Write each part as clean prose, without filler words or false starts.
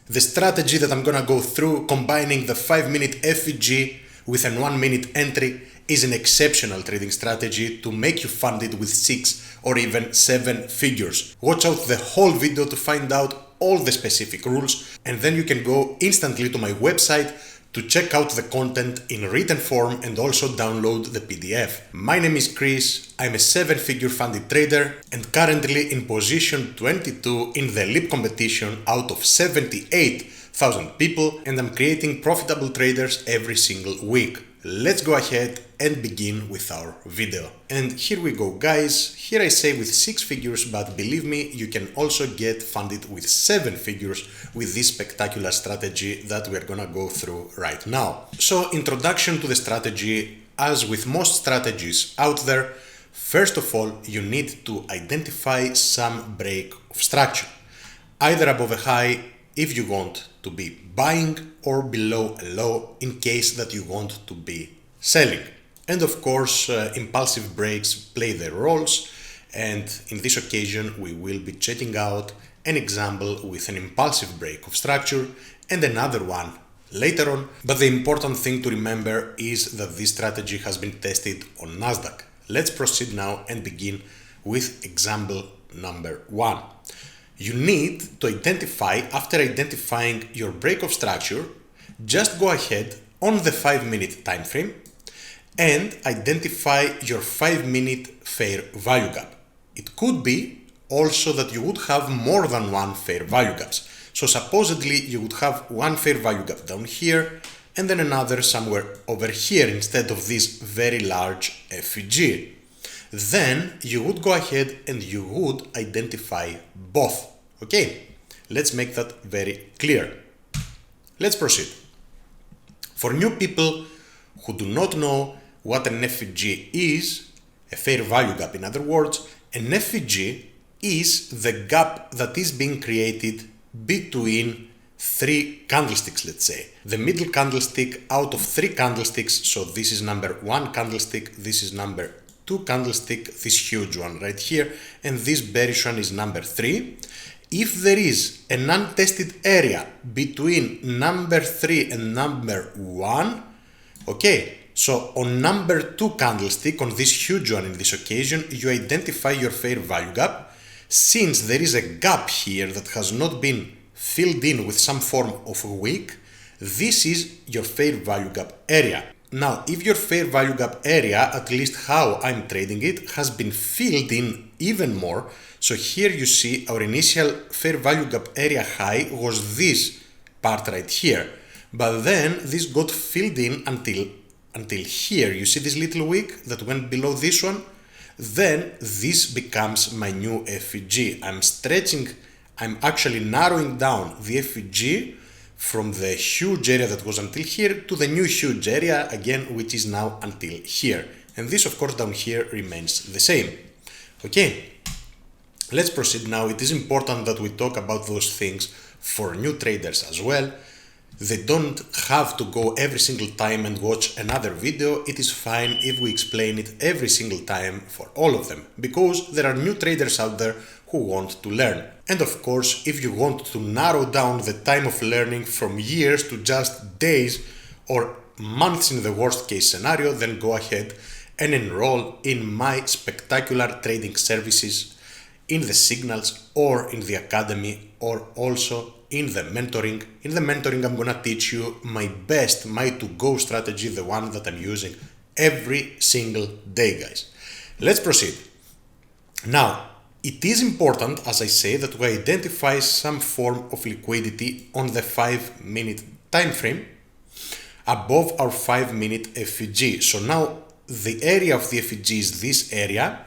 The strategy that I'm gonna go through, combining the 5-minute FVG with an 1-minute entry, is an exceptional trading strategy to make you funded with 6 or even 7 figures. Watch out the whole video to find out all the specific rules, and then you can go instantly to my website to check out the content in written form and also download the PDF. My name is Chris, I'm a 7-figure funded trader and currently in position 22 in the LEAP competition out of 78,000 people, and I'm creating profitable traders every single week. Let's go ahead and begin with our video. And here we go, guys. Here I say with 6 figures, but believe me, you can also get funded with 7 figures with this spectacular strategy that we're gonna go through right now. So, introduction to the strategy. As with most strategies out there, first of all, you need to identify some break of structure, either above a high if you want to be buying or below a low in case that you want to be selling. And of course, impulsive breaks play their roles, and in this occasion we will be checking out an example with an impulsive break of structure and another one later on. But the important thing to remember is that this strategy has been tested on Nasdaq. Let's proceed now and begin with example number 1. You need to identify, after identifying your break of structure, just go ahead on the 5-minute time frame and identify your 5-minute fair value gap. It could be also that you would have more than one fair value gaps. So supposedly you would have one fair value gap down here and then another somewhere over here instead of this very large FVG. Then you would go ahead and you would identify both. Okay, let's make that very clear. Let's proceed. For new people who do not know what an FVG is, a fair value gap in other words, an FVG is the gap that is being created between 3 candlesticks, let's say. The middle candlestick out of 3 candlesticks, so this is number 1 candlestick, this is number 2 candlestick, this huge one right here, and this bearish one is number 3. If there is an untested area between number 3 and number 1, okay, so on number 2 candlestick, on this huge one in this occasion, you identify your fair value gap. Since there is a gap here that has not been filled in with some form of wick, this is your fair value gap area. Now, if your fair value gap area, at least how I'm trading it, has been filled in even more, so here you see our initial fair value gap area high was this part right here, but then this got filled in until here. You see this little wick that went below this one? Then this becomes my new FVG. I'm actually narrowing down the FVG from the huge area that was until here to the new huge area again, which is now until here. And this, of course, down here remains the same. Okay, let's proceed now. It is important that we talk about those things for new traders as well. They don't have to go every single time and watch another video. It is fine if we explain it every single time for all of them, because there are new traders out there who want to learn. And of course, if you want to narrow down the time of learning from years to just days or months in the worst case scenario, then go ahead and enroll in my spectacular trading services in the signals or in the academy, or also in the mentoring. In the mentoring, I'm gonna teach you my to-go strategy, the one that I'm using every single day, guys. Let's proceed. Now, it is important, as I say, that we identify some form of liquidity on the 5-minute time frame above our 5-minute FVG. So now the area of the FVG is this area,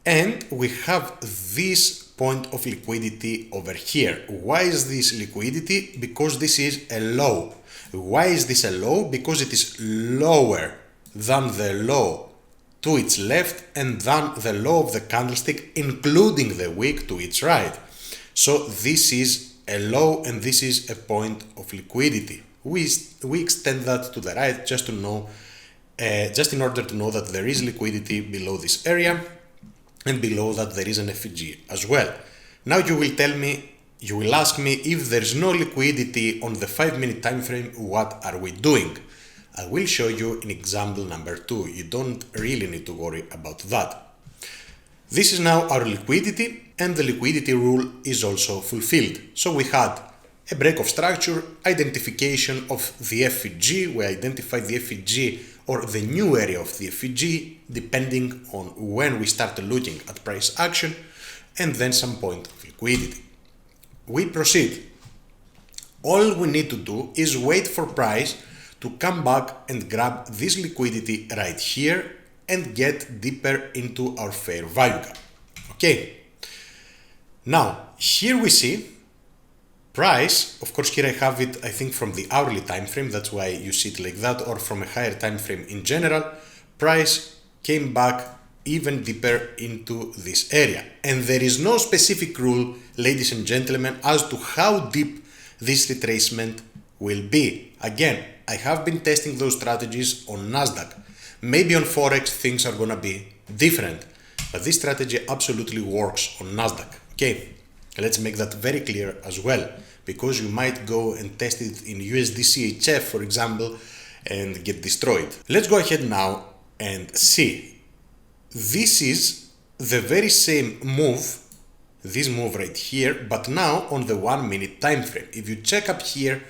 and we have this point of liquidity over here. Why is this liquidity? Because this is a low. Why is this a low? Because it is lower than the low to its left and than the low of the candlestick, including the wick to its right. So this is a low and this is a point of liquidity. We extend that to the right just to know, just in order to know that there is liquidity below this area, and below that there is an FVG as well. Now you will tell me, You will ask me, if there's no liquidity on the 5-minute time frame, what are we doing? I will show you in example number 2. You don't really need to worry about that. This is now our liquidity, and the liquidity rule is also fulfilled. So we had a break of structure, identification of the FVG, we identified the FVG or the new area of the FVG, depending on when we start looking at price action, and then some point of liquidity. We proceed. All we need to do is wait for price to come back and grab this liquidity right here and get deeper into our fair value gap. Okay. Now, here we see price, of course here I have it, I think from the hourly time frame, that's why you see it like that, or from a higher time frame in general, price came back even deeper into this area. And there is no specific rule, ladies and gentlemen, as to how deep this retracement will be. Again, I have been testing those strategies on Nasdaq. Maybe on Forex things are gonna be different, but this strategy absolutely works on Nasdaq. Okay, let's make that very clear as well, because you might go and test it in USD CHF, for example, and get destroyed. Let's go ahead now and see. This is the very same move, this move right here, but now on the 1-minute time frame. If you check up here,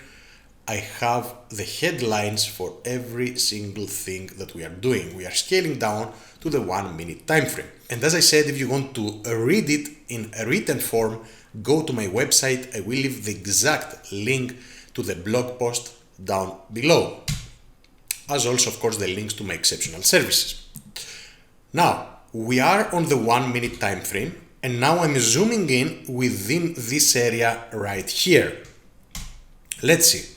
I have the headlines for every single thing that we are doing. We are scaling down to the 1-minute time frame. And as I said, if you want to read it in a written form, go to my website. I will leave the exact link to the blog post down below, as also, of course, the links to my exceptional services. Now, we are on the 1-minute time frame, and now I'm zooming in within this area right here. Let's see.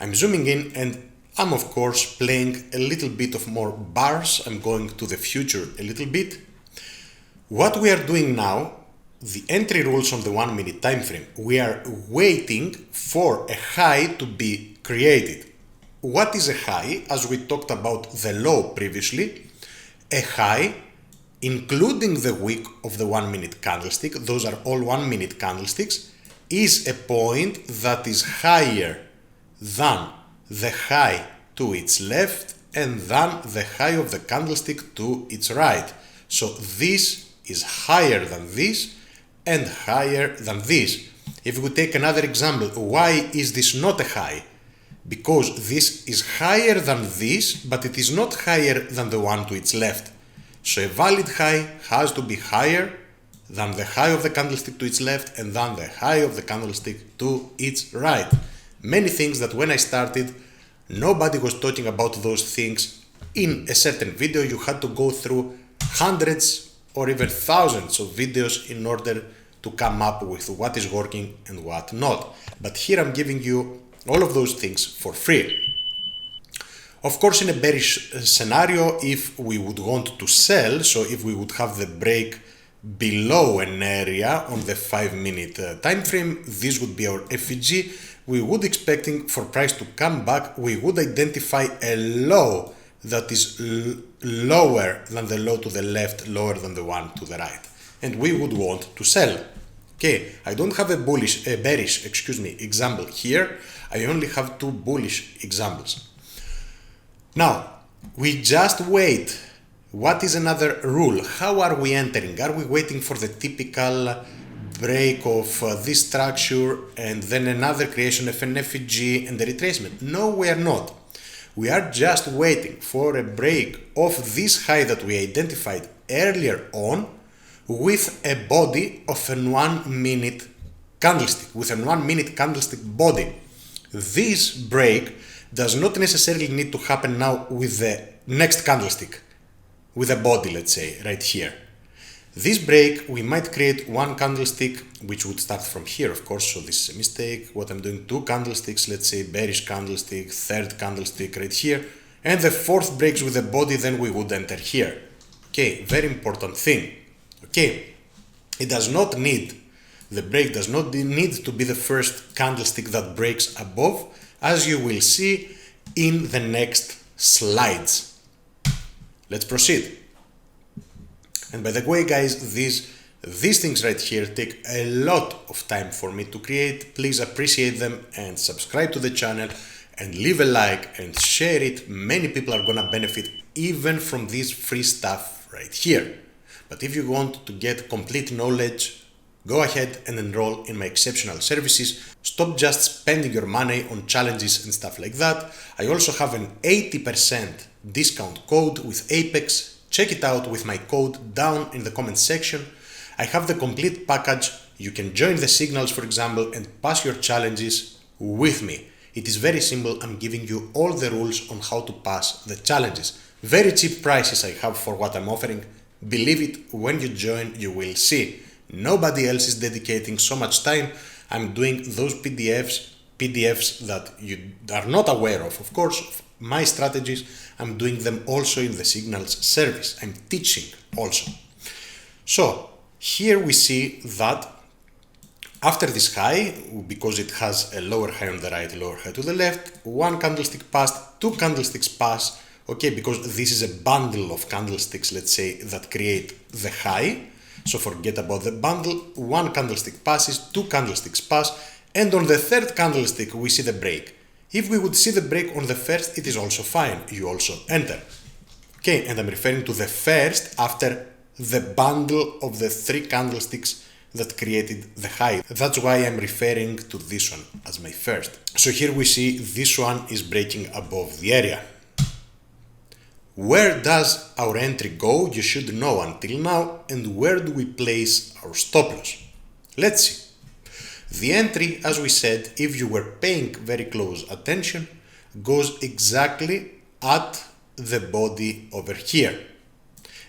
I'm zooming in and I'm, of course, playing a little bit of more bars. I'm going to the future a little bit. What we are doing now, the entry rules on the 1-minute time frame, we are waiting for a high to be created. What is a high? As we talked about the low previously, a high, including the wick of the 1-minute candlestick, those are all 1-minute candlesticks, is a point that is higher than the high to its left and than the high of the candlestick to its right. So this is higher than this and higher than this. If we take another example, why is this not a high? Because this is higher than this, but it is not higher than the one to its left. So a valid high has to be higher than the high of the candlestick to its left and than the high of the candlestick to its right. Many things that when I started, nobody was talking about those things. In a certain video, you had to go through hundreds or even thousands of videos in order to come up with what is working and what not. But here I'm giving you all of those things for free. Of course, in a bearish scenario, if we would want to sell, so if we would have the break below an area on the 5-minute time frame, this would be our FVG. We would expecting for price to come back. We would identify a low that is lower than the low to the left, lower than the one to the right, and we would want to sell. Okay, I don't have a bearish example here. I only have two bullish examples. Now, we just wait. What is another rule? How are we entering? Are we waiting for the typical break of this structure and then another creation of an FVG and the retracement? No, we are not. We are just waiting for a break of this high that we identified earlier on with a body of a 1-minute candlestick, with a 1-minute candlestick body. This break does not necessarily need to happen now with the next candlestick, with a body, let's say, right here. This break, we might create one candlestick, which would start from here, of course, so this is a mistake. What I'm doing, two candlesticks, let's say bearish candlestick, third candlestick right here, and the fourth breaks with the body, then we would enter here. Okay, very important thing. Okay, it does not need, the break does not need to be the first candlestick that breaks above, as you will see in the next slides. Let's proceed. And by the way, guys, this These things right here take a lot of time for me to create. Please appreciate them and subscribe to the channel and leave a like and share it. Many people are gonna benefit even from this free stuff right here. But if you want to get complete knowledge, go ahead and enroll in my exceptional services. Stop just spending your money on challenges and stuff like that. I also have an 80% discount code with Apex. Check it out with my code down in the comment section. I have the complete package. You can join the signals, for example, and pass your challenges with me. It is very simple. I'm giving you all the rules on how to pass the challenges. Very cheap prices I have for what I'm offering. Believe it, when you join, you will see. Nobody else is dedicating so much time. I'm doing those PDFs that you are not aware of course, my strategies. I'm doing them also in the signals service. I'm teaching also. So here we see that after this high, because it has a lower high on the right, lower high to the left, one candlestick passed, two candlesticks pass, okay, because this is a bundle of candlesticks, let's say, that create the high. So forget about the bundle, one candlestick passes, two candlesticks pass, and on the third candlestick we see the break. If we would see the break on the first, it is also fine, you also enter. Okay, and I'm referring to the first after the bundle of the three candlesticks that created the high. That's why I'm referring to this one as my first. So here we see this one is breaking above the area. Where does our entry go? You should know until now. And where do we place our stop loss? Let's see. The entry, as we said, if you were paying very close attention, goes exactly at the body over here.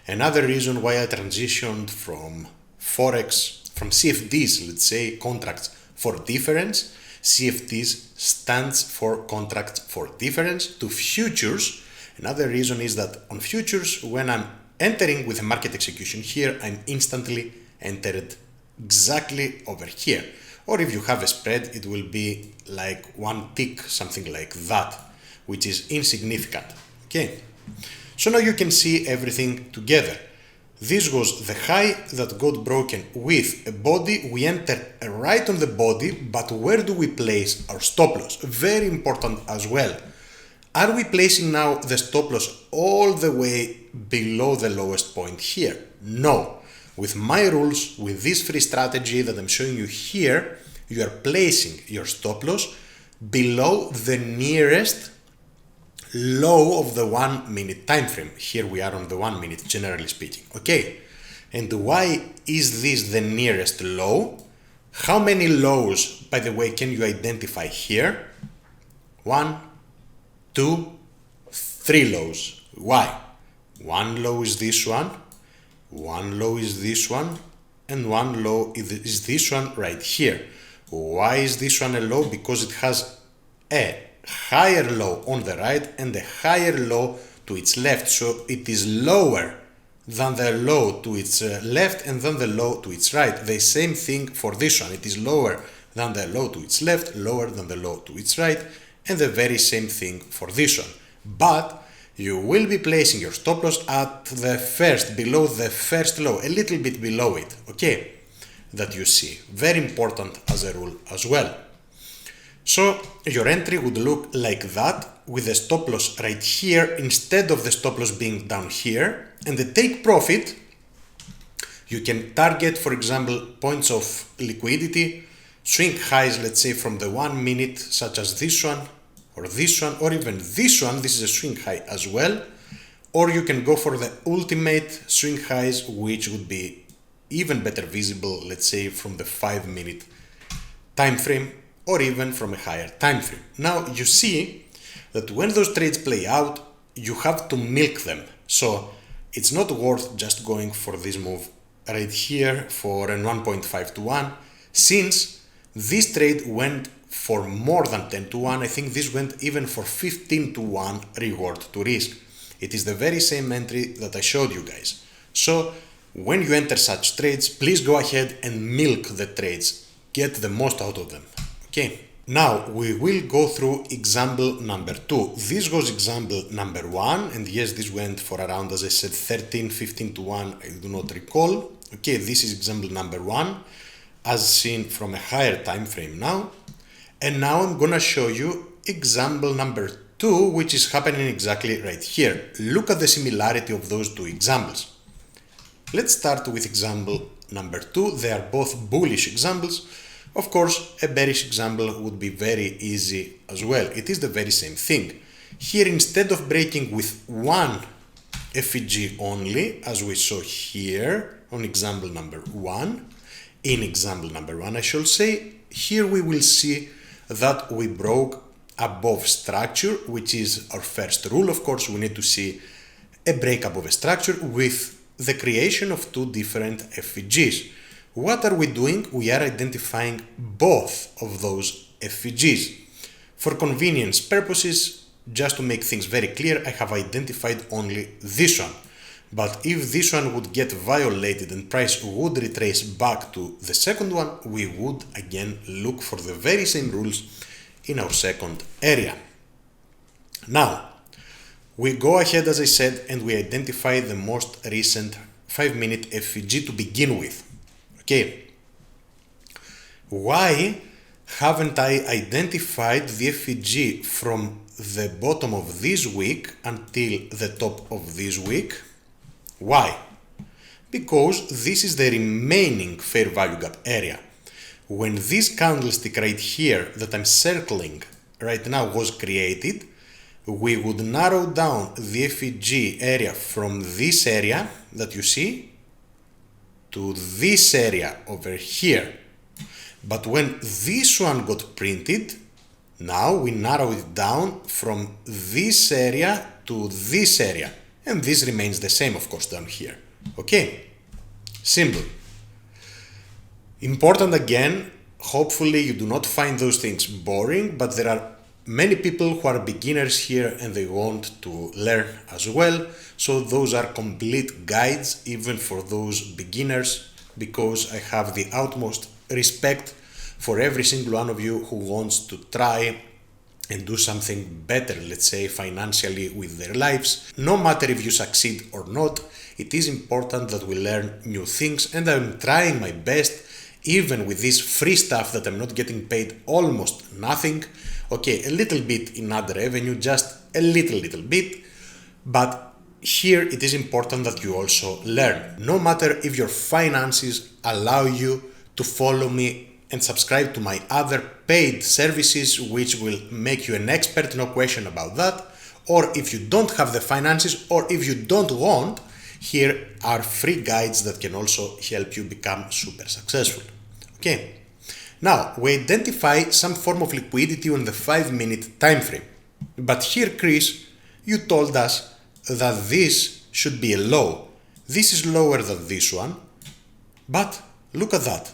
Another reason why I transitioned from Forex, from CFDs, let's say, contracts for difference, CFDs stands for contracts for difference, to futures. Another reason is that on futures, when I'm entering with a market execution here, I'm instantly entered exactly over here. Or if you have a spread, it will be like one tick, something like that, which is insignificant. Okay. So now you can see everything together. This was the high that got broken with a body. We enter right on the body, but where do we place our stop loss? Very important as well. Are we placing now the stop loss all the way below the lowest point here? No. With my rules, with this free strategy that I'm showing you here, you are placing your stop loss below the nearest low of the 1 minute time frame. Here we are on the 1 minute, generally speaking. Okay. And why is this the nearest low? How many lows, by the way, can you identify here? 1, 2, 3 lows. Why? One low is this one low is this one, and one low is this one right here. Why is this one a low? Because it has a higher low on the right and a higher low to its left. So it is lower than the low to its left and then the low to its right. The same thing for this one. It is lower than the low to its left, lower than the low to its right, and the very same thing for this one. But you will be placing your stop loss at the first, below the first low, a little bit below it, okay, that you see. Very important as a rule as well. So your entry would look like that, with the stop loss right here instead of the stop loss being down here. And the take profit, you can target, for example, points of liquidity, swing highs, let's say from the 1 minute, such as this one, or this one, or even this one. This is a swing high as well. Or you can go for the ultimate swing highs, which would be even better visible, let's say from the 5 minute time frame, or even from a higher time frame. Now you see that when those trades play out, you have to milk them. So it's not worth just going for this move right here for an 1.5 to 1, since this trade went for more than 10 to 1. I think this went even for 15 to 1 reward to risk. It is the very same entry that I showed you guys. So when you enter such trades, please go ahead and milk the trades. Get the most out of them. Okay. Now we will go through example number 2. This was example number 1, and yes, this went for around, as I said, 13, 15 to 1, I do not recall. Okay, this is example number 1 as seen from a higher time frame now. And now I'm gonna show you example number 2, which is happening exactly right here. Look at the similarity of those two examples. Let's start with example number 2. They are both bullish examples. Of course, a bearish example would be very easy as well. It is the very same thing. Here, instead of breaking with one FVG only, as we saw here on example number 1, in example number 1 I should say, here we will see that we broke above structure, which is our first rule. Of course, we need to see a break above a structure with the creation of two different FVGs. What are we doing? We are identifying both of those FVGs. For convenience purposes, just to make things very clear, I have identified only this one. But if this one would get violated and price would retrace back to the second one, we would again look for the very same rules in our second area. Now, we go ahead, as I said, and we identify the most recent 5-minute FVG to begin with. Okay. Why haven't I identified the FVG from the bottom of this wick until the top of this wick? Why? Because this is the remaining fair value gap area. When this candlestick right here that I'm circling right now was created, we would narrow down the FVG area from this area that you see to this area over here. But when this one got printed, now we narrow it down from this area to this area. And this remains the same, of course, down here. Okay? Simple. Important again, hopefully you do not find those things boring, but there are many people who are beginners here and they want to learn as well. So those are complete guides even for those beginners, because I have the utmost respect for every single one of you who wants to try and do something better, let's say financially, with their lives. No matter if you succeed or not, it is important that we learn new things, and I'm trying my best, even with this free stuff that I'm not getting paid almost nothing. Okay, a little bit in ad revenue, just a little bit, but here it is important that you also learn. No matter if your finances allow you to follow me and subscribe to my other paid services, which will make you an expert, no question about that. Or if you don't have the finances, or if you don't want, here are free guides that can also help you become super successful. Okay. Now, we identify some form of liquidity on the 5-minute time frame. But here, Chris, you told us that this should be a low. This is lower than this one, but look at that.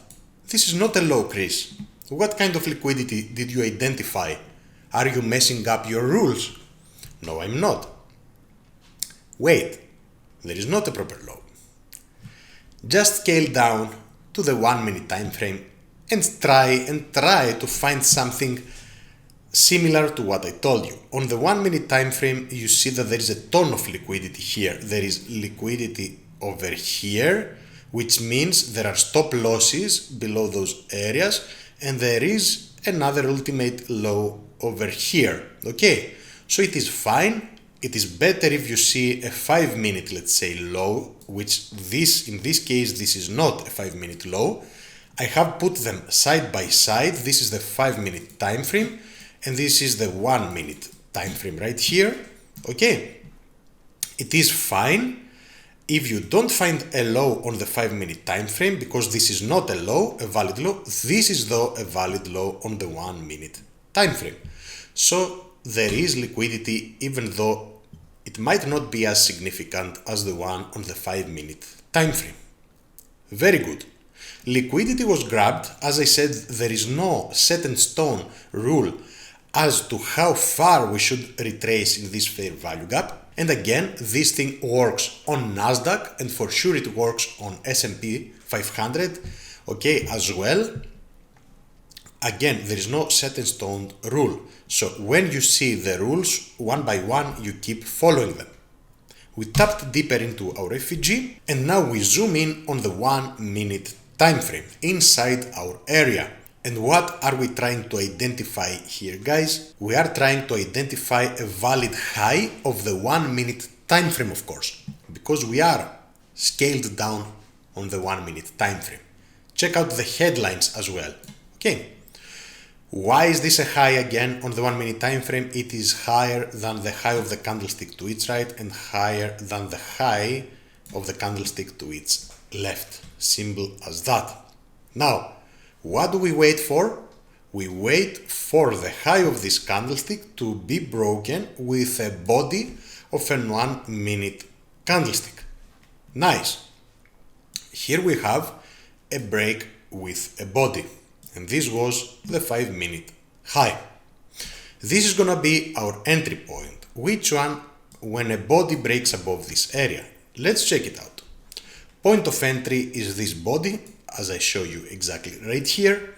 This is not a low, Chris. What kind of liquidity did you identify? Are you messing up your rules? No, I'm not. Wait, there is not a proper low. Just scale down to the 1-minute time frame and try to find something similar to what I told you. On the 1-minute time frame, you see that there is a ton of liquidity here. There is liquidity over here, which means there are stop losses below those areas, and there is another ultimate low over here. Okay, so it is fine. It is better if you see a 5-minute, let's say, low, which in this case, this is not a 5-minute low. I have put them side by side. This is the 5-minute time frame, and this is the 1-minute time frame right here. Okay, it is fine if you don't find a low on the 5-minute time frame, because this is not a low, a valid low. This is though a valid low on the 1-minute time frame. So there is liquidity, even though it might not be as significant as the one on the 5-minute time frame. Very good. Liquidity was grabbed. As I said, there is no set in stone rule as to how far we should retrace in this fair value gap. And again, this thing works on Nasdaq, and for sure it works on S&P 500, okay, as well. Again, there is no set in stone rule. So when you see the rules one by one, you keep following them. We tapped deeper into our FVG and now we zoom in on the 1 minute time frame inside our area. And what are we trying to identify here, guys? We are trying to identify a valid high of the 1 minute time frame, of course, because we are scaled down on the 1 minute time frame. Check out the headlines as well. Okay. Why is this a high again on the 1 minute time frame? It is higher than the high of the candlestick to its right and higher than the high of the candlestick to its left. Simple as that. Now, what do we wait for? We wait for the high of this candlestick to be broken with a body of a 1 minute candlestick. Nice. Here we have a break with a body. And this was the 5 minute high. This is gonna be our entry point. Which one? When a body breaks above this area. Let's check it out. Point of entry is this body, as I show you exactly right here.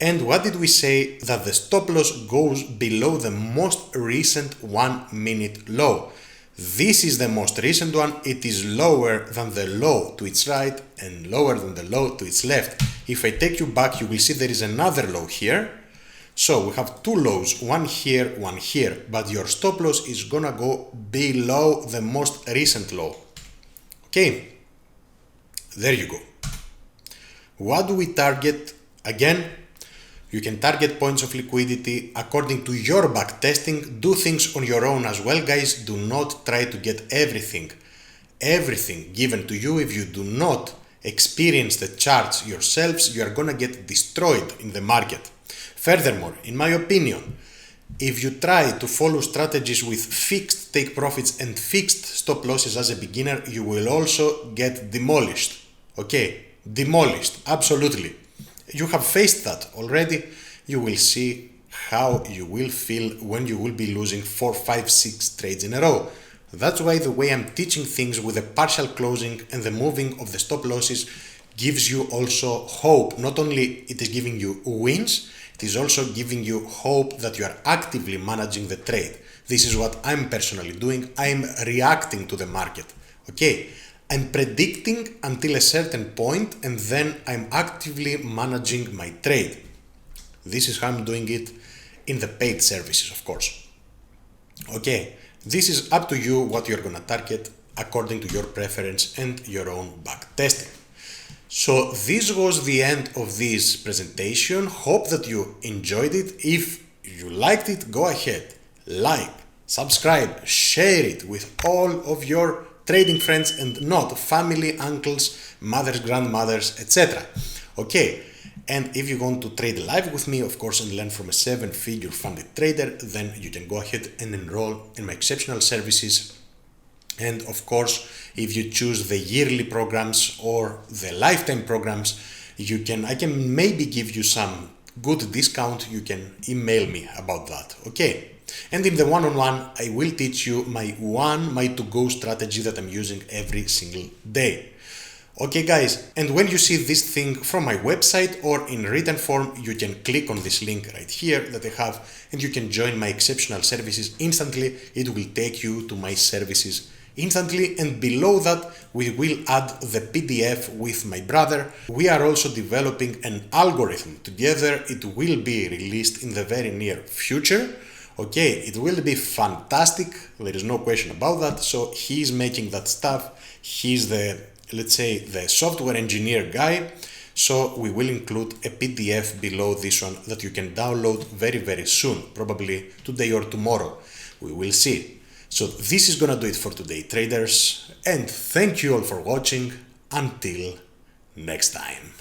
And what did we say? That the stop loss goes below the most recent 1 minute low. This is the most recent one. It is lower than the low to its right and lower than the low to its left. If I take you back, you will see there is another low here. So we have two lows, one here, but your stop loss is gonna go below the most recent low. Okay, there you go. What do we target? Again, you can target points of liquidity according to your back testing. Do things on your own as well, guys. Do not try to get everything given to you. If you do not experience the charts yourselves, you are gonna get destroyed in the market. Furthermore, in my opinion, if you try to follow strategies with fixed take profits and fixed stop losses as a beginner, you will also get demolished. Okay, demolished, absolutely. You have faced that already. You will see how you will feel when you will be losing 4, 5, 6 trades in a row. That's why the way I'm teaching things with a partial closing and the moving of the stop losses gives you also hope. Not only it is giving you wins, it is also giving you hope that you are actively managing the trade. This is what I'm personally doing. I'm reacting to the market. Okay. I'm predicting until a certain point and then I'm actively managing my trade. This is how I'm doing it in the paid services, of course. Okay, this is up to you what you're gonna target according to your preference and your own back testing. So this was the end of this presentation. Hope that you enjoyed it. If you liked it, go ahead, like, subscribe, share it with all of your trading friends and not family, uncles, mothers, grandmothers, etc. Okay, and if you want to trade live with me, of course, and learn from a 7-figure funded trader, then you can go ahead and enroll in my exceptional services. And of course, if you choose the yearly programs or the lifetime programs, I can maybe give you some good discount. You can email me about that. Okay. And in the one-on-one, I will teach you my to-go strategy that I'm using every single day. Okay, guys, and when you see this thing from my website or in written form, you can click on this link right here that I have, and you can join my exceptional services instantly. It will take you to my services instantly, and below that, we will add the PDF with my brother. We are also developing an algorithm together. It will be released in the very near future. Okay, it will be fantastic. There is no question about that. So he's making that stuff. He's the, let's say, the software engineer guy. So we will include a PDF below this one that you can download very, very soon, probably today or tomorrow. We will see. So this is gonna do it for today, traders. And thank you all for watching. Until next time.